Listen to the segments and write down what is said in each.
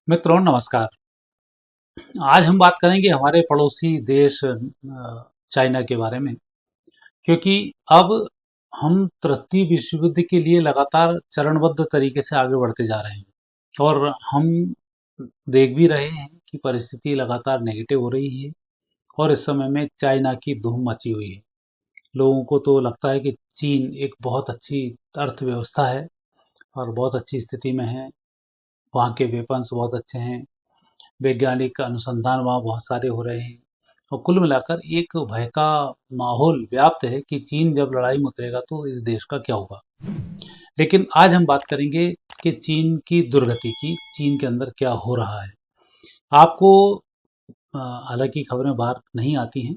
मित्रों नमस्कार। आज हम बात करेंगे हमारे पड़ोसी देश चाइना के बारे में, क्योंकि अब हम तृतीय विश्व युद्ध के लिए लगातार चरणबद्ध तरीके से आगे बढ़ते जा रहे हैं और हम देख भी रहे हैं कि परिस्थिति लगातार नेगेटिव हो रही है और इस समय में चाइना की धूम मची हुई है। लोगों को तो लगता है कि चीन एक बहुत अच्छी अर्थव्यवस्था है और बहुत अच्छी स्थिति में है, वहाँ के वेपन्स बहुत अच्छे हैं, वैज्ञानिक अनुसंधान वहाँ बहुत सारे हो रहे हैं और कुल मिलाकर एक भय का माहौल व्याप्त है कि चीन जब लड़ाई में उतरेगा तो इस देश का क्या होगा। लेकिन आज हम बात करेंगे कि चीन की दुर्गति की, चीन के अंदर क्या हो रहा है। आपको हालांकि खबरें बाहर नहीं आती हैं,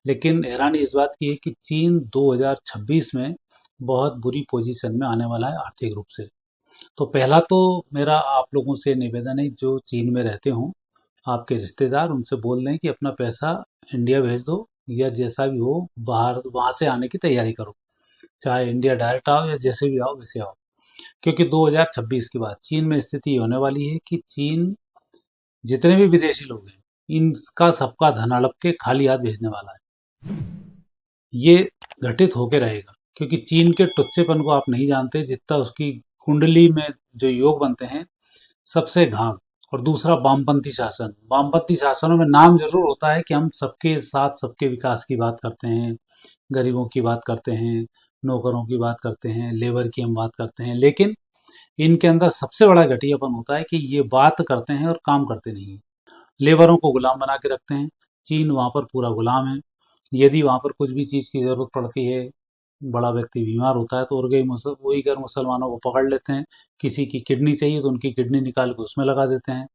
लेकिन हैरानी इस बात की है कि चीन 2026 में बहुत बुरी पोजीशन में आने वाला है आर्थिक रूप से। तो पहला तो मेरा आप लोगों से निवेदन है, जो चीन में रहते हों, आपके रिश्तेदार, उनसे बोल दें कि अपना पैसा इंडिया भेज दो या जैसा भी हो बाहर वहाँ से आने की तैयारी करो, चाहे इंडिया डायरेक्ट आओ या जैसे भी आओ वैसे आओ। क्योंकि 2026 के बाद चीन में स्थिति ये होने वाली है कि चीन जितने भी विदेशी लोग हैं इनका सबका धन हड़प के खाली हाथ भेजने वाला है। ये घटित होके रहेगा, क्योंकि चीन के टुच्चेपन को आप नहीं जानते जितना उसकी कुंडली में जो योग बनते हैं सबसे घाव। और दूसरा वामपंथी शासन, वामपंथी शासनों में नाम जरूर होता है कि हम सबके साथ सबके विकास की बात करते हैं, गरीबों की बात करते हैं, नौकरों की बात करते हैं, लेबर की हम बात करते हैं, लेकिन इनके अंदर सबसे बड़ा घटियापन होता है कि ये बात करते हैं और काम करते नहीं हैं। लेबरों को गुलाम बना के रखते हैं। चीन वहाँ पर पूरा गुलाम है। यदि वहाँ पर कुछ भी चीज़ की ज़रूरत पड़ती है, बड़ा व्यक्ति बीमार होता है तो वही गैर मुसलमानों को पकड़ लेते हैं। किसी की किडनी चाहिए तो उनकी किडनी निकाल के उसमें लगा देते हैं,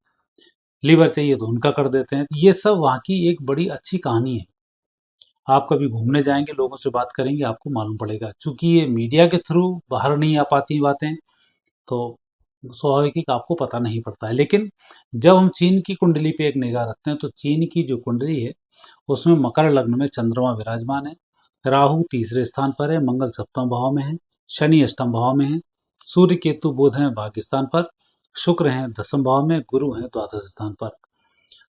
लीवर चाहिए तो उनका कर देते हैं। ये सब वहाँ की एक बड़ी अच्छी कहानी है। आप कभी घूमने जाएंगे, लोगों से बात करेंगे, आपको मालूम पड़ेगा। चूंकि ये मीडिया के थ्रू बाहर नहीं आ पाती बातें, तो स्वाभाविक आपको पता नहीं पड़ता है। लेकिन जब हम चीन की कुंडली पे एक निगाह रखते हैं तो चीन की जो कुंडली है उसमें मकर लग्न में चंद्रमा विराजमान है, राहु तीसरे स्थान पर है, मंगल सप्तम भाव में है, शनि अष्टम भाव में है, सूर्य केतु बुध हैं भाग्य स्थान पर, शुक्र हैं दसम भाव में, गुरु हैं द्वादश स्थान पर।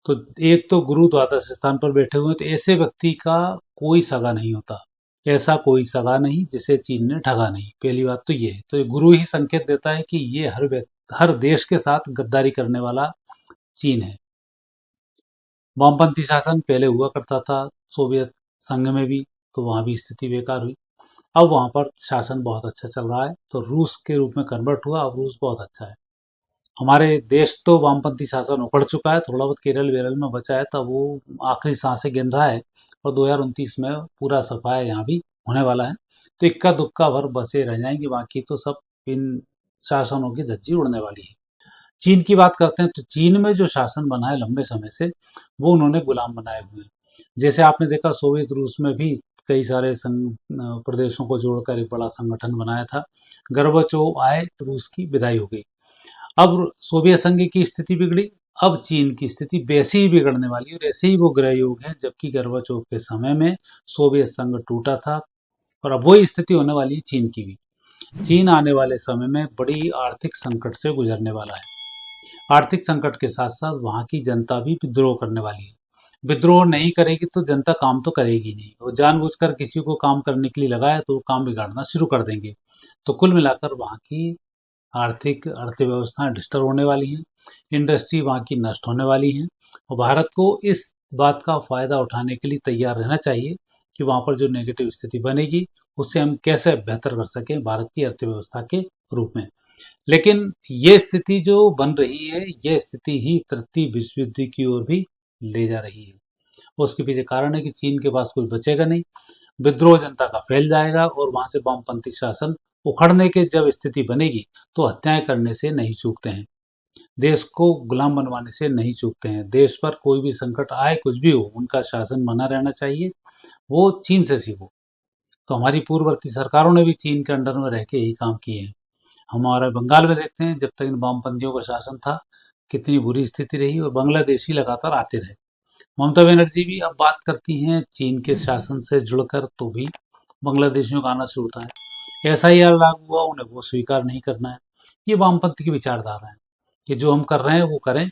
तो एक तो गुरु द्वादश स्थान पर बैठे हुए हैं, तो ऐसे व्यक्ति का कोई सगा नहीं होता। ऐसा कोई सगा नहीं जिसे चीन ने ठगा नहीं। पहली बात तो ये है। तो ये गुरु ही संकेत देता है कि ये हर देश के साथ गद्दारी करने वाला चीन है। वामपंथी शासन पहले हुआ करता था सोवियत संघ में भी, तो वहाँ भी स्थिति बेकार हुई। अब वहाँ पर शासन बहुत अच्छा चल रहा है, तो रूस के रूप में कन्वर्ट हुआ, अब रूस बहुत अच्छा है। हमारे देश तो वामपंथी शासन उखड़ चुका है, थोड़ा बहुत केरल वेरल में बचा है, तब वो आखिरी सांसें गिन रहा है और 2029 में पूरा सफाया यहाँ भी होने वाला है। तो इक्का दुक्का भर बचे रह जाएंगे, बाकी तो सब इन शासनों की धज्जी उड़ने वाली है। चीन की बात करते हैं तो चीन में जो शासन बना है लंबे समय से, वो उन्होंने गुलाम बनाए हुए हैं। जैसे आपने देखा सोवियत रूस में भी कई सारे प्रदेशों को जोड़कर एक बड़ा संगठन बनाया था। गोर्बाचोव आए, रूस की विदाई हो गई। अब सोवियत संघ की स्थिति बिगड़ी, अब चीन की स्थिति वैसे ही बिगड़ने वाली है और ऐसे ही वो ग्रह योग है। जबकि गोर्बाचोव के समय में सोवियत संघ टूटा था और अब वही स्थिति होने वाली है चीन की भी। चीन आने वाले समय में बड़ी आर्थिक संकट से गुजरने वाला है। आर्थिक संकट के साथ साथ वहाँ की जनता भी विद्रोह करने वाली है। विद्रोह नहीं करेगी तो जनता काम तो करेगी नहीं। वो जानबूझकर किसी को काम करने के लिए लगाए तो वो काम बिगाड़ना शुरू कर देंगे। तो कुल मिलाकर वहाँ की आर्थिक अर्थव्यवस्था डिस्टर्ब होने वाली है, इंडस्ट्री वहाँ की नष्ट होने वाली है। और भारत को इस बात का फ़ायदा उठाने के लिए तैयार रहना चाहिए कि वहाँ पर जो नेगेटिव स्थिति बनेगी उससे हम कैसे बेहतर कर सकें भारत की अर्थव्यवस्था के रूप में। लेकिन ये स्थिति जो बन रही है, ये स्थिति ही तृतीय विश्व युद्ध की ओर भी ले जा रही है। उसके पीछे कारण है कि चीन के पास कुछ बचेगा नहीं, विद्रोह जनता का फैल जाएगा और वहां से वामपंथी शासन उखड़ने के जब स्थिति बनेगी तो हत्याएं करने से नहीं चूकते हैं, देश को गुलाम बनवाने से नहीं चूकते हैं। देश पर कोई भी संकट आए, कुछ भी हो, उनका शासन बना रहना चाहिए। वो चीन से सीखो। तो हमारी पूर्ववर्ती सरकारों ने भी चीन के अंडर में रह के यही काम किए हैं। हमारे बंगाल में देखते हैं, जब तक इन वामपंथियों का शासन था कितनी बुरी स्थिति रही और बांग्लादेशी लगातार आते रहे। ममता बनर्जी भी अब बात करती हैं चीन के शासन से जुड़कर, तो भी बांग्लादेशियों का आना शुरू होता है। ऐसा ही लागू हुआ, उन्हें वो स्वीकार नहीं करना है। ये वामपंथी की विचारधारा है कि जो हम कर रहे हैं वो करें,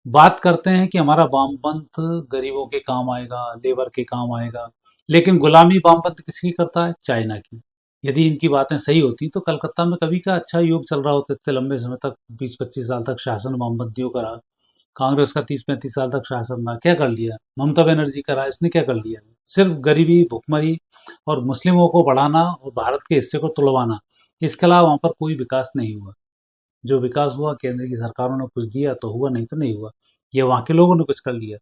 बात करते हैं कि हमारा वामपंथ गरीबों के काम आएगा, लेबर के काम आएगा, लेकिन गुलामी वामपंथ किसकी करता है? चाइना की। यदि इनकी बातें सही होती तो कलकत्ता में कभी का अच्छा युग चल रहा होता, इतने लंबे समय तक 20-25 साल तक शासन वामपंथियों का रहा। कांग्रेस का 30-35 साल तक शासन रहा, क्या कर लिया? ममता बनर्जी का रहा, इसने क्या कर लिया? सिर्फ गरीबी, भुखमरी और मुस्लिमों को बढ़ाना और भारत के हिस्से को तुड़वाना, इसके अलावा वहां पर कोई विकास नहीं हुआ। जो विकास हुआ केंद्र की सरकारों ने कुछ दिया तो हुआ, नहीं तो नहीं हुआ। ये वहाँ के लोगों ने कुछ कर लिया।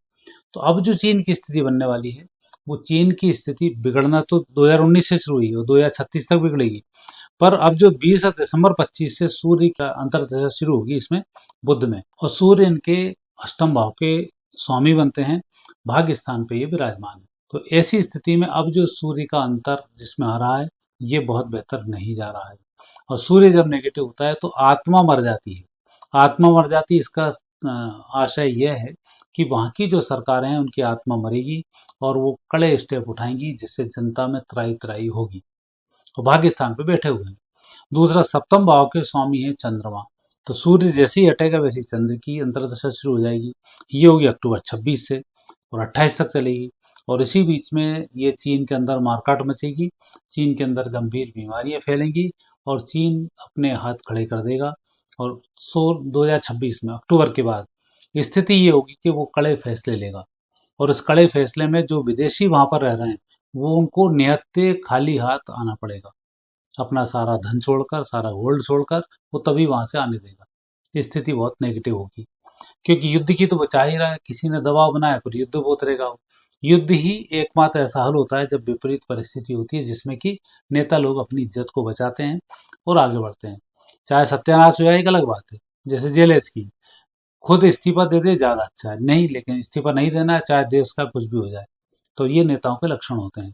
तो अब जो चीन की स्थिति बनने वाली है, वो चीन की स्थिति बिगड़ना तो 2019 से शुरू हुई है और 2036 तक बिगड़ेगी। पर अब जो 20 दिसंबर 25 से सूर्य का अंतर्दशा शुरू होगी इसमें, बुध में, और सूर्य इनके अष्टम भाव के स्वामी बनते हैं, भाग्य स्थान पे ये विराजमान है। तो ऐसी स्थिति में अब जो सूर्य का अंतर जिसमें आ रहा है, ये बहुत बेहतर नहीं जा रहा है। और सूर्य जब नेगेटिव होता है तो आत्मा मर जाती है। आत्मा मर जाती है, इसका आशय यह है कि वहाँ की जो सरकारें हैं उनकी आत्मा मरेगी और वो कड़े स्टेप उठाएंगी, जिससे जनता में त्राही त्राही होगी। और भाग्य स्थान पे बैठे हुए हैं। दूसरा, सप्तम भाव के स्वामी है चंद्रमा। तो सूर्य जैसे ही हटेगा वैसे ही चंद्र की अंतर्दशा शुरू हो जाएगी। ये होगी अक्टूबर 26 से और 28 तक चलेगी। और इसी बीच में ये चीन के अंदर मारकाट मचेगी, चीन के अंदर गंभीर बीमारियां फैलेंगी और चीन अपने हाथ खड़े कर देगा। और 2026 में अक्टूबर के बाद स्थिति ये होगी कि वो कड़े फैसले लेगा। और इस कड़े फैसले में जो विदेशी वहां पर रह रहे हैं, वो उनको निहत्ते खाली हाथ आना पड़ेगा। अपना सारा धन छोड़कर, सारा गोल्ड छोड़कर वो तभी वहां से आने देगा। स्थिति बहुत नेगेटिव होगी, क्योंकि युद्ध की तो वो चाह ही रहा है, किसी ने दबाव बनाया फिर युद्ध को उतरेगा वो। युद्ध ही एकमात्र ऐसा हल होता है जब विपरीत परिस्थिति होती है, जिसमें कि नेता लोग अपनी इज्जत को बचाते हैं और आगे बढ़ते हैं। चाहे सत्यानाश हो जाए एक अलग बात है, जैसे जेलेंस्की, खुद इस्तीफा दे दे ज्यादा अच्छा है, नहीं, लेकिन इस्तीफा नहीं देना है, चाहे देश का कुछ भी हो जाए। तो ये नेताओं के लक्षण होते हैं।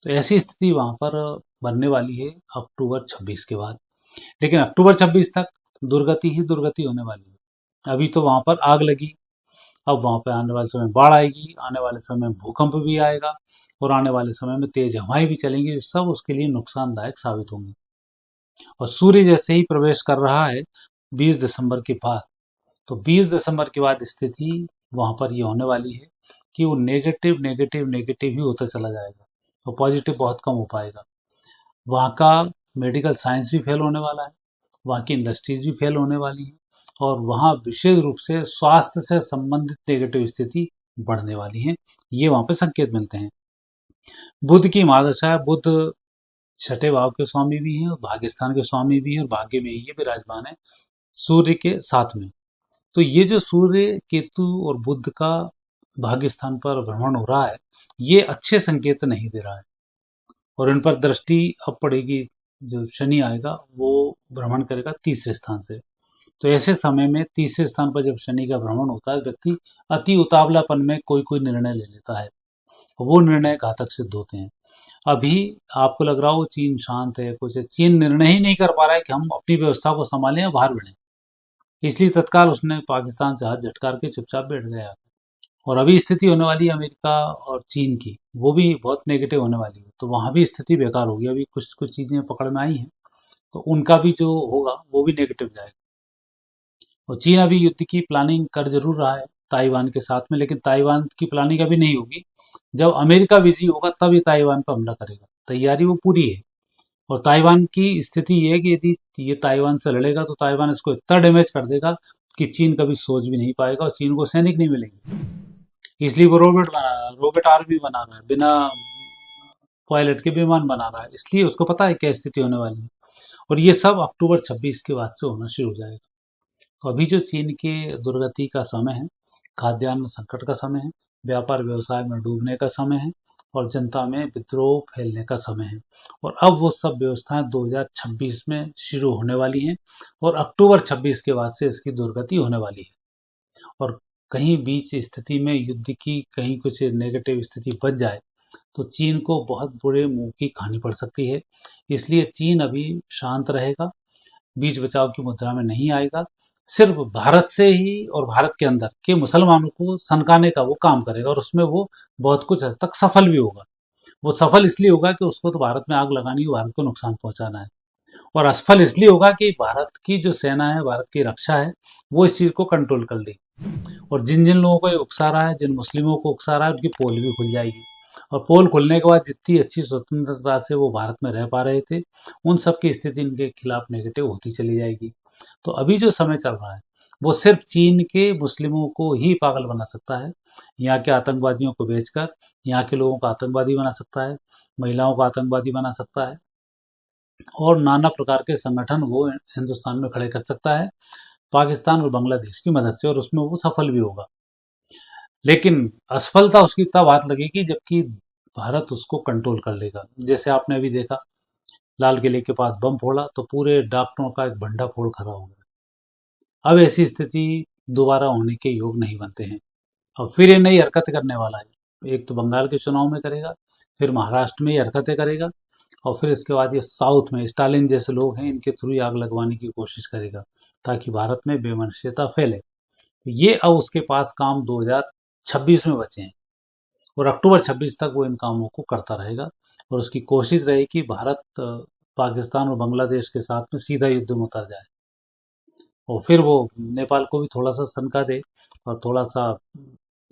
तो ऐसी स्थिति वहां पर बनने वाली है अक्टूबर 26 के बाद। लेकिन अक्टूबर 26 तक दुर्गति ही दुर्गति होने वाली है। अभी तो वहां पर आग लगी, अब वहां पर आने वाले समय बाढ़ आएगी, आने वाले समय भूकंप भी आएगा और आने वाले समय में तेज हवाएं भी चलेंगी, सब उसके लिए नुकसानदायक साबित होंगी। और सूर्य जैसे ही प्रवेश कर रहा है 20 दिसंबर के बाद, तो 20 दिसंबर के बाद स्थिति वहां पर ये होने वाली है कि वो नेगेटिव नेगेटिव नेगेटिव ही होता चला जाएगा और पॉजिटिव बहुत कम हो पाएगा। वहाँ का मेडिकल साइंस भी फेल होने वाला है, वहाँ की इंडस्ट्रीज भी फेल होने वाली है और वहाँ विशेष रूप से स्वास्थ्य से संबंधित नेगेटिव स्थिति बढ़ने वाली है। ये वहाँ पे संकेत मिलते हैं। बुध की महादशा है, बुध छठे भाव के स्वामी भी हैं और भाग्यस्थान के स्वामी भी हैं और भाग्य में ही ये विराजमान है सूर्य के साथ में। तो ये जो सूर्य, केतु और बुध का भाग्य स्थान पर भ्रमण हो रहा है, ये अच्छे संकेत नहीं दे रहा है और इन पर दृष्टि अब पड़ेगी। जो शनि आएगा वो भ्रमण करेगा तीसरे स्थान से। तो ऐसे समय में तीसरे स्थान पर जब शनि का भ्रमण होता है, व्यक्ति अति उतावलापन में कोई कोई निर्णय ले लेता है, वो निर्णय घातक सिद्ध होते हैं। अभी आपको लग रहा हो चीन शांत है, कुछ है, चीन निर्णय ही नहीं कर पा रहा है कि हम अपनी व्यवस्था को संभालें या बाहर बढ़ें, इसलिए तत्काल उसने पाकिस्तान से हाथ झटकार के चुपचाप बैठ गया। और अभी स्थिति होने वाली है अमेरिका और चीन की, वो भी बहुत नेगेटिव होने वाली है, तो वहाँ भी स्थिति बेकार होगी। अभी कुछ कुछ चीज़ें पकड़ में आई हैं, तो उनका भी जो होगा वो भी नेगेटिव जाएगा। और चीन अभी युद्ध की प्लानिंग कर जरूर रहा है ताइवान के साथ में, लेकिन ताइवान की प्लानिंग अभी नहीं होगी। जब अमेरिका बिजी होगा तब ये ताइवान पर हमला करेगा, तैयारी वो पूरी है। और ताइवान की स्थिति ये है कि यदि ये ताइवान से लड़ेगा तो ताइवान इसको इतना डैमेज कर देगा कि चीन कभी सोच भी नहीं पाएगा और चीन को सैनिक नहीं मिलेंगे। इसलिए वो रोबोट बना रहा है, रोबोट आर्मी बना रहा है, बिना पायलट के विमान बना रहा है, इसलिए उसको पता है क्या स्थिति होने वाली है। और ये सब अक्टूबर 26 के बाद से होना शुरू हो जाएगा। तो अभी जो चीन के दुर्गति का समय है, खाद्यान्न संकट का समय है, व्यापार व्यवसाय में डूबने का समय है और जनता में विद्रोह फैलने का समय है। और अब वो सब व्यवस्थाएं 2026 में शुरू होने वाली हैं और अक्टूबर 26 के बाद से इसकी दुर्गति होने वाली है। और कहीं बीच स्थिति में युद्ध की कहीं कुछ नेगेटिव स्थिति बच जाए तो चीन को बहुत बुरे मुंह की खानी पड़ सकती है। इसलिए चीन अभी शांत रहेगा, बीच बचाव की मुद्रा में नहीं आएगा, सिर्फ भारत से ही और भारत के अंदर के मुसलमानों को सनकाने का वो काम करेगा और उसमें वो बहुत कुछ हद तक सफल भी होगा। वो सफल इसलिए होगा कि उसको तो भारत में आग लगानी है, भारत को नुकसान पहुंचाना है। और असफल इसलिए होगा कि भारत की जो सेना है, भारत की रक्षा है, वो इस चीज को कंट्रोल कर ली। और जिन जिन लोगों को ये उकसा रहा है, जिन मुस्लिमों को उकसा रहा है, उनकी पोल भी खुल जाएगी। और पोल खुलने के बाद जितनी अच्छी स्वतंत्रता से वो भारत में रह पा रहे थे, उन सब की स्थिति इनके खिलाफ नेगेटिव होती चली जाएगी। तो अभी जो समय चल रहा है, वो सिर्फ चीन के मुस्लिमों को ही पागल बना सकता है। यहाँ के आतंकवादियों को बेचकर यहाँ के लोगों को आतंकवादी बना सकता है, महिलाओं को आतंकवादी बना सकता है, और नाना प्रकार के संगठन वो हिंदुस्तान में खड़े कर सकता है, पाकिस्तान और बांग्लादेश की मदद से, और उसमें वो सफल भी होगा। लेकिन असफलता उसकी तब हाथ लगेगी जबकि भारत उसको कंट्रोल कर लेगा। जैसे आपने अभी देखा, लाल किले के पास बम फोड़ा तो पूरे डॉक्टरों का एक भंडा फोड़ खड़ा हो गया। अब ऐसी स्थिति दोबारा होने के योग नहीं बनते हैं। और फिर ये नई हरकत करने वाला है। एक तो बंगाल के चुनाव में करेगा, फिर महाराष्ट्र में ये हरकतें करेगा, और फिर इसके बाद ये साउथ में स्टालिन जैसे लोग हैं, इनके थ्रू ही आग लगवाने की कोशिश करेगा, ताकि भारत में बेमनुष्यता फैले। ये अब उसके पास काम 2026 में बचे हैं, और अक्टूबर 26 तक वो इन कामों को करता रहेगा। और उसकी कोशिश रहेगी कि भारत पाकिस्तान और बांग्लादेश के साथ में सीधा युद्ध में उतर जाए, और फिर वो नेपाल को भी थोड़ा सा सनका दे, और थोड़ा सा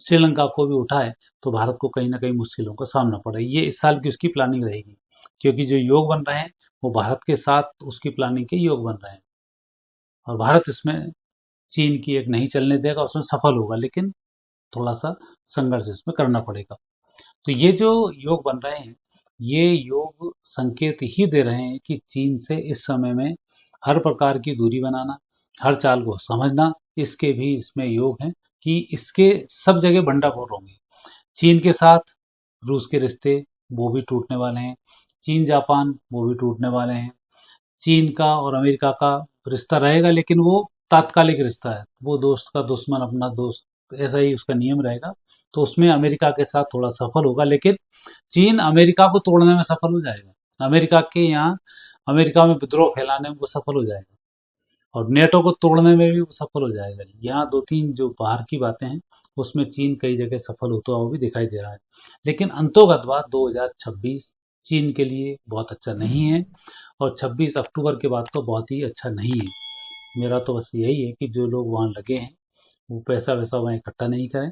श्रीलंका को भी उठाए, तो भारत को कहीं ना कहीं मुश्किलों का सामना पड़े। ये इस साल की उसकी प्लानिंग रहेगी, क्योंकि जो योग बन रहे हैं वो भारत के साथ उसकी प्लानिंग के योग बन रहे हैं, और भारत इसमें चीन की एक नहीं चलने देगा, उसमें सफल होगा, लेकिन थोड़ा सा संघर्ष इसमें करना पड़ेगा। तो ये जो योग बन रहे हैं, ये योग संकेत ही दे रहे हैं कि चीन से इस समय में हर प्रकार की दूरी बनाना, हर चाल को समझना, इसके भी इसमें योग हैं कि इसके सब जगह भंडाफोड़ होंगे। चीन के साथ रूस के रिश्ते वो भी टूटने वाले हैं, चीन जापान वो भी टूटने वाले हैं। चीन का और अमेरिका का रिश्ता रहेगा, लेकिन वो तात्कालिक रिश्ता है, वो दोस्त का दुश्मन अपना दोस्त, ऐसा ही उसका नियम रहेगा। तो उसमें अमेरिका के साथ थोड़ा सफल होगा, लेकिन चीन अमेरिका को तोड़ने में सफल हो जाएगा, अमेरिका के यहाँ अमेरिका में विद्रोह फैलाने में वो सफल हो जाएगा, और नेटो को तोड़ने में भी वो सफल हो जाएगा। यहाँ दो तीन जो बाहर की बातें हैं, उसमें चीन कई जगह सफल होता हुआ भी दिखाई दे रहा है। लेकिन अंतोगत बात, 2026 चीन के लिए बहुत अच्छा नहीं है, और 26 अक्टूबर के बाद तो बहुत ही अच्छा नहीं है। मेरा तो बस यही है कि जो लोग वहाँ लगे हैं वो पैसा वैसा वहाँ इकट्ठा नहीं करें,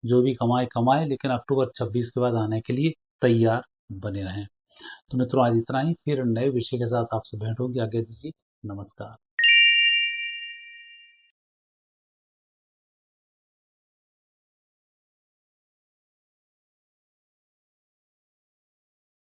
जो भी कमाए कमाए, लेकिन अक्टूबर 26 के बाद आने के लिए तैयार बने रहें। तो मित्रों, आज इतना ही, फिर नए विषय के साथ आपसे भेंट होगी। आज्ञा दीजिए, नमस्कार।